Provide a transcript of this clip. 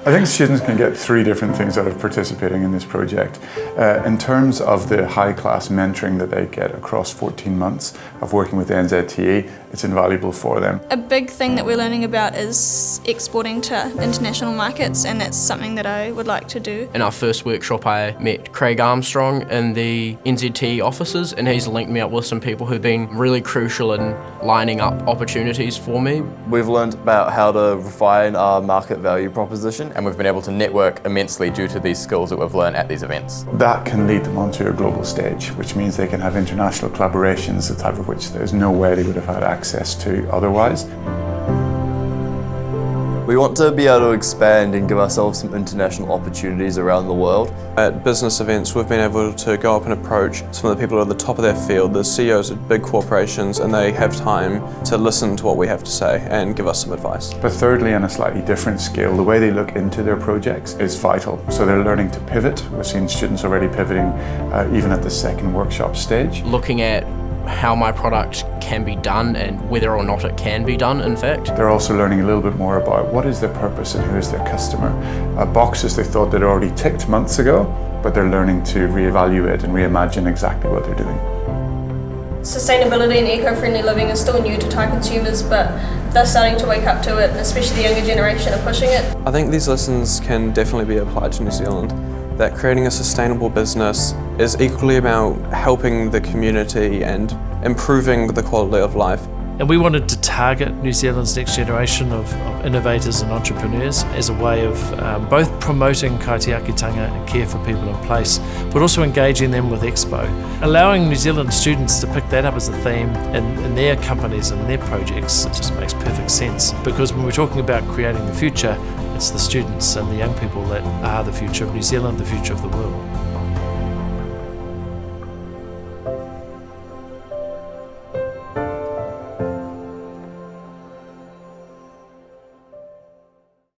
I think students can get three different things out of participating in this project. In terms of the high-class mentoring that they get across 14 months of working with the NZTE, it's invaluable for them. A big thing that we're learning about is exporting to international markets, and that's something that I would like to do. In our first workshop I met Craig Armstrong in the NZTE offices, and he's linked me up with some people who've been really crucial in lining up opportunities for me. We've learned about how to refine our market value proposition, and we've been able to network immensely due to these skills that we've learned at these events. That can lead them onto a global stage, which means they can have international collaborations, the type of which there's no way they would have had access to otherwise. We want to be able to expand and give ourselves some international opportunities around the world. At business events, we've been able to go up and approach some of the people at the top of their field, the CEOs of big corporations, and they have time to listen to what we have to say and give us some advice. But thirdly, on a slightly different scale, the way they look into their projects is vital. So they're learning to pivot. We're seeing students already pivoting even at the second workshop stage. Looking at how my product can be done and whether or not it can be done, in fact. They're also learning a little bit more about what is their purpose and who is their customer. Boxes they thought they'd already ticked months ago, but they're learning to reevaluate and reimagine exactly what they're doing. Sustainability and eco-friendly living is still new to Thai consumers, but they're starting to wake up to it, and especially the younger generation are pushing it. I think these lessons can definitely be applied to New Zealand. That creating a sustainable business is equally about helping the community and improving the quality of life. And we wanted to target New Zealand's next generation of innovators and entrepreneurs as a way of both promoting kaitiakitanga and care for people in place, but also engaging them with Expo. Allowing New Zealand students to pick that up as a theme in their companies and their projects, it just makes perfect sense. Because when we're talking about creating the future, it's the students and the young people that are the future of New Zealand, the future of the world.